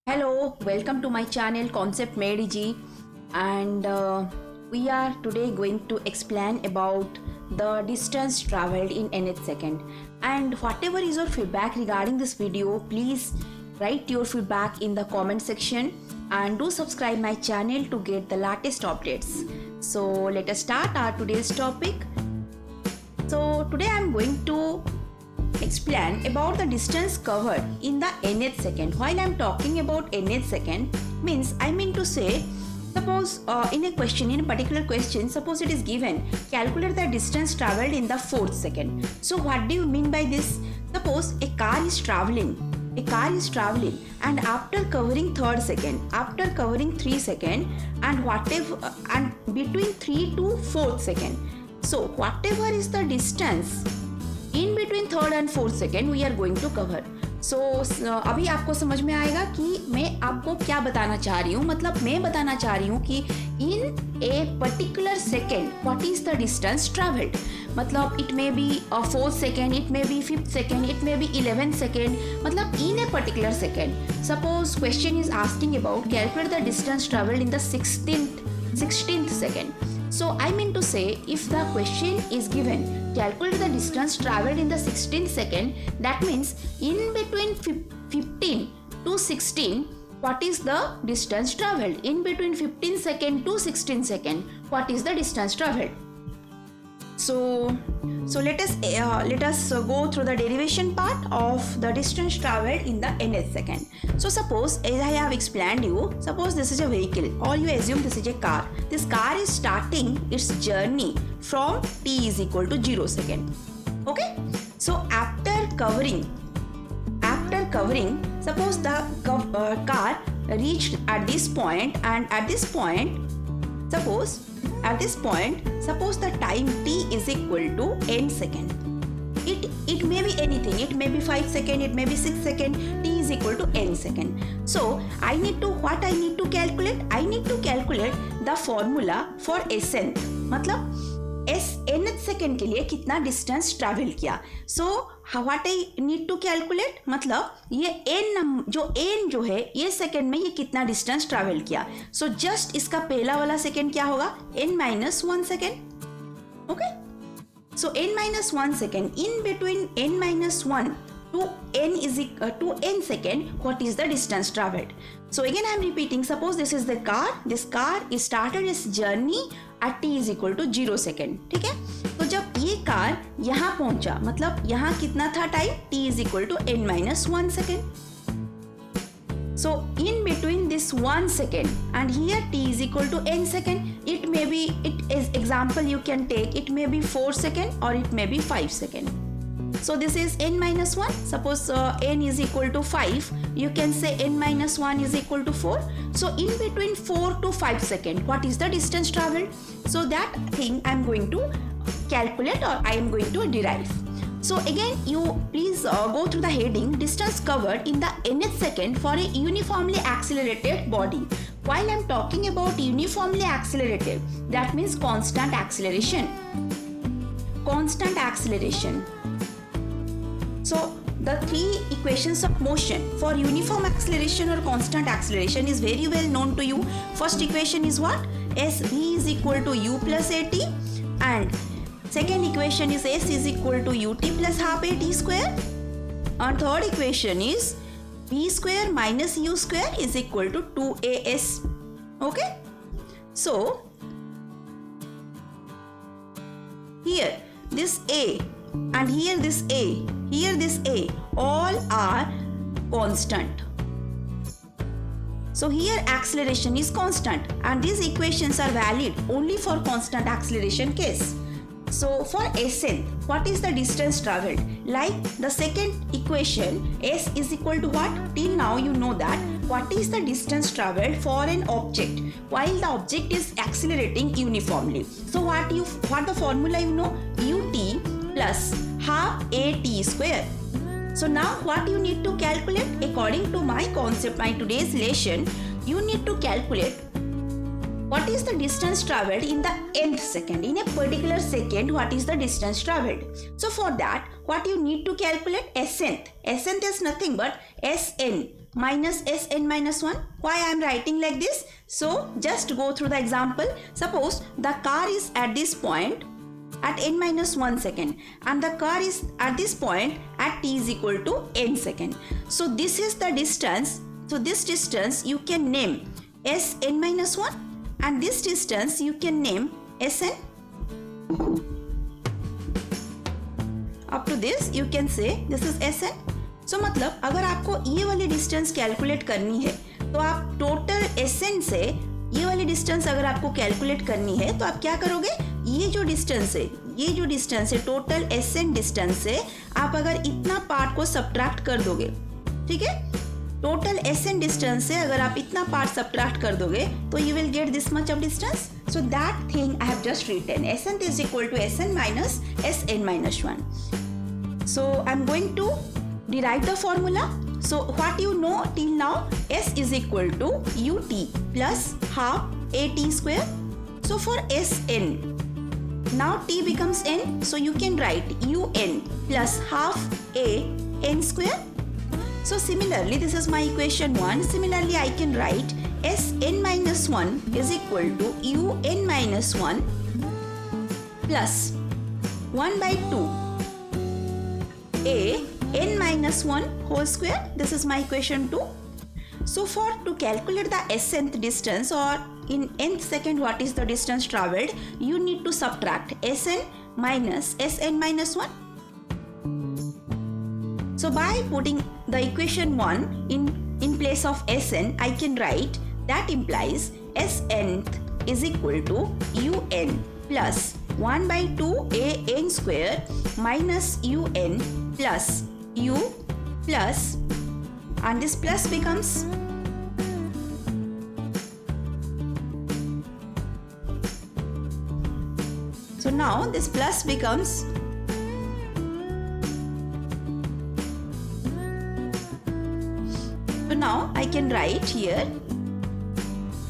Hello, welcome to my channel Concept Made Easy, and we are today going to explain about the distance traveled in nth second. And whatever is your feedback regarding this video, please write your feedback in the comment section and do subscribe my channel to get the latest updates. So let us start our today's topic. So today I am going to explain about the distance covered in the nth second. While I am talking about nth second, means I mean to say, suppose in a particular question, suppose it is given, calculate the distance traveled in the 4th second. So what do you mean by this? Suppose a car is traveling and after covering 3rd second, after covering 3 second and whatever and between 3 to 4th second. So whatever is the distance in between 3rd and 4th second we are going to cover. So अभी आपको समझ में आएगा कि मैं आपको क्या बताना चाह रही हूँ. मतलब मैं बताना चाह रही हूँ कि in a particular second what is the distance traveled. मतलब it may be a 4th second, it may be 5th second, it may be 11th second. मतलब in a particular second. Suppose question is asking about calculate the distance traveled in the 16th second. So I mean to say, if the question is given, calculate the distance traveled in the 16th second, that means in between 15 to 16, what is the distance traveled? In between 15 second to 16 second, what is the distance traveled? So let us go through the derivation part of the distance traveled in the nth second. So suppose, as I have explained you, suppose this is a vehicle, or you assume this is a car. This car is starting its journey from t is equal to 0 second. Okay? So after covering, suppose the car reached at this point, and at this point, suppose the time t is equal to n second. It may be anything. It may be 5 second, it may be 6 second. T is equal to n second. So I need to calculate? I need to calculate the formula for Sn. मतलब nth second के लिए कितना distance travel किया. So what I need to calculate? मतलब ये n जो है ये second में ये कितना distance travel किया. So just इसका पहला वाला second क्या होगा? n minus 1 second. Okay? So n minus 1 second. In between n minus 1 to n second, what is the distance traveled? So again I am repeating. Suppose this is the car. This car is started its journey at t is equal to 0 second. ठीक है? तो जब ये car यहाँ पहुंचा, मतलब यहाँ कितना था time? t is equal to n minus 1 second. So in between this 1 second and here t is equal to n second, it may be, it is example you can take, it may be 4 second or it may be 5 second. So this is n minus 1. Suppose n is equal to 5, you can say n minus 1 is equal to 4. So in between 4 to 5 second, what is the distance traveled? So that thing I am going to calculate, or I am going to derive. So again, you please go through the heading distance covered in the nth second for a uniformly accelerated body. While I am talking about uniformly accelerated, that means constant acceleration. So the 3 equations of motion for uniform acceleration or constant acceleration is very well known to you. First equation is what? SV is equal to u plus at, and second equation is s is equal to ut plus half at square, and third equation is v square minus u square is equal to 2as. Okay? So here this a and here this a, all are constant. So here acceleration is constant, and these equations are valid only for constant acceleration case. So for Sn, what is the distance traveled? Like the second equation, s is equal to what? Till now you know that. What is the distance traveled for an object while the object is accelerating uniformly? So what the formula you know? ut plus half at square. So now what you need to calculate? According to my concept, my today's lesson, you need to calculate what is the distance traveled in the nth second. In a particular second, what is the distance traveled? So for that, what you need to calculate? Sn is nothing but Sn minus Sn minus 1. Why I am writing like this? So just go through the example. Suppose the car is at this point at n minus 1 second and the car is at this point at t is equal to n second. So this is the distance. So this distance you can name Sn minus 1 and this distance you can name Sn. Up to this you can say this is Sn. So मतलब अगर आपको ये वाली distance calculate करनी है तो आप total Sn से ये वाली डिस्टेंस अगर आपको कैलकुलेट करनी है तो आप क्या करोगे, ये जो डिस्टेंस है टोटल Sn डिस्टेंस से आप अगर इतना पार्ट को सब्ट्रैक्ट कर दोगे, ठीक है, टोटल Sn डिस्टेंस से अगर आप इतना पार्ट सब्ट्रैक्ट कर दोगे तो you will get this much of distance. So that thing I have just written, Sn is equal to Sn minus Sn minus 1. So I'm going to derive the formula. So what you know till now, S is equal to ut plus half at square. So for Sn, now t becomes n, so you can write un plus half a n square. So similarly, this is my equation 1. Similarly, I can write Sn minus 1 is equal to un minus 1 plus 1 by 2 a n minus 1 whole square. This is my equation 2. So for to calculate the Snth distance or in nth second what is the distance travelled, you need to subtract Sn minus Sn minus 1. So by putting the equation 1 in place of Sn, I can write that implies Snth is equal to un plus 1 by 2 a n square minus un plus u plus, and this plus becomes so now this plus becomes so now I can write here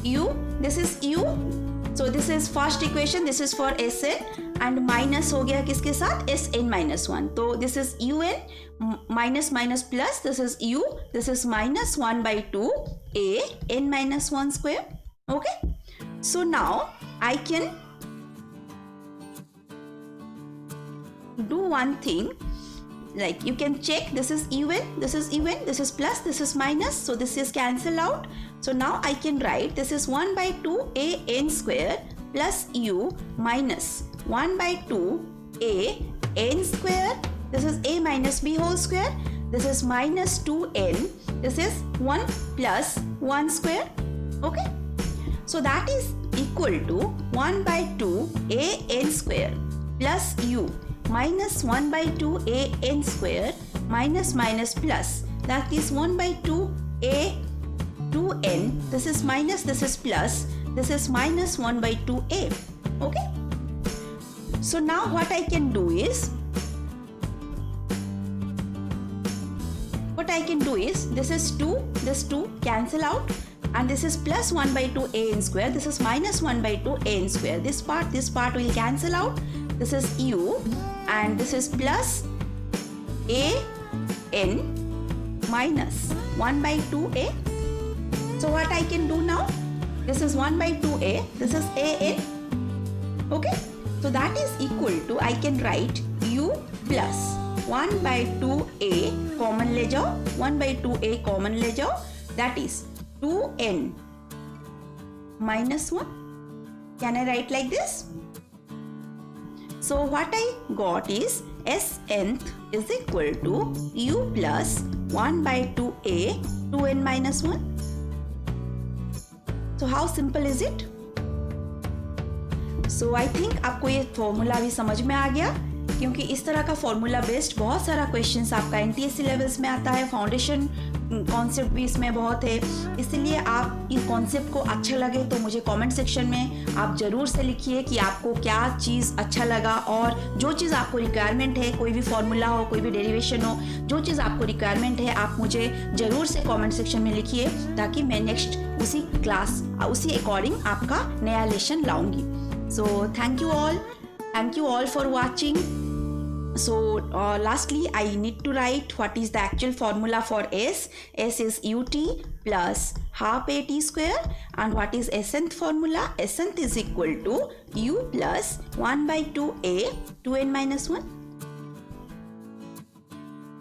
u, this is u, so this is first equation, this is for Sn and minus हो गया किसके साथ, Sn minus 1. तो this is un minus minus plus, this is u, this is minus 1 by 2 a n minus 1 square. Okay, so now I can do one thing, like you can check, this is un, this is un, this is plus, this is minus, so this is cancel out. So now I can write this is 1 by 2 a n square plus u minus 1 by 2 a n square, this is a minus b whole square, this is minus 2n, this is 1 plus 1 square. Okay, so that is equal to 1 by 2 a n square plus u minus 1 by 2 a n square minus minus plus, that is 1 by 2 a 2n, this is minus, this is plus, this is minus 1 by 2a. Okay, so now what I can do is this is 2, this 2 cancel out, and this is plus 1 by 2 a n square, this is minus 1 by 2 a n square, this part will cancel out, this is u and this is plus a n minus 1 by 2a. So what I can do now, this is 1 by 2a, this is a n. Okay, so that is equal to, I can write u plus 1 by 2a common ले जाओ, 1 by 2a common ले जाओ, that is 2n minus 1. Can I write like this? So what I got is Snth is equal to u plus 1 by 2a 2n minus 1. So how simple is it? So I think आपको ये formula भी समझ में आ गया, क्योंकि इस तरह का फॉर्मूला बेस्ड बहुत सारा क्वेश्चंस आपका एनटीएससी लेवल्स में आता है, फाउंडेशन कॉन्सेप्ट भी इसमें बहुत है. इसलिए आप इस कॉन्सेप्ट को अच्छा लगे तो मुझे कमेंट सेक्शन में आप ज़रूर से लिखिए कि आपको क्या चीज़ अच्छा लगा, और जो चीज़ आपको रिक्वायरमेंट है, कोई भी फॉर्मूला हो, कोई भी डेरिवेशन हो, जो चीज़ आपको रिक्वायरमेंट है आप मुझे ज़रूर से कमेंट सेक्शन में लिखिए, ताकि मैं नेक्स्ट उसी क्लास उसी अकॉर्डिंग आपका नया लेसन लाऊंगी. So thank you all for watching. So lastly, I need to write what is the actual formula for s. S is ut plus half at square, and what is nth formula? Nth is equal to u plus 1 by 2a 2n minus 1.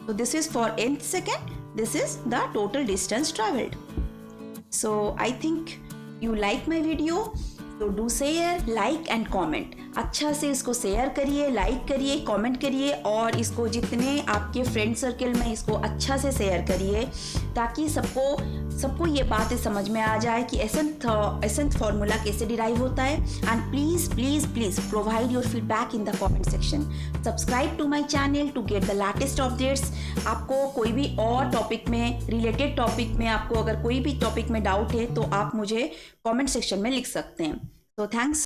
So this is for nth second. This is the total distance traveled. So I think you like my video. तो do share, like and comment. अच्छा से इसको share करिए, like करिए, comment करिए, और इसको जितने आपके फ्रेंड सर्कल में इसको अच्छा से शेयर करिए, ताकि सबको ये बातें समझ में आ जाए कि एसेंथ फार्मूला कैसे डिराइव होता है. And please please please provide your feedback in the comment section. Subscribe to my channel to get the latest updates. आपको कोई भी और टॉपिक में, रिलेटेड टॉपिक में, आपको अगर कोई भी टॉपिक में डाउट है तो आप मुझे कमेंट सेक्शन में लिख सकते हैं. So thanks.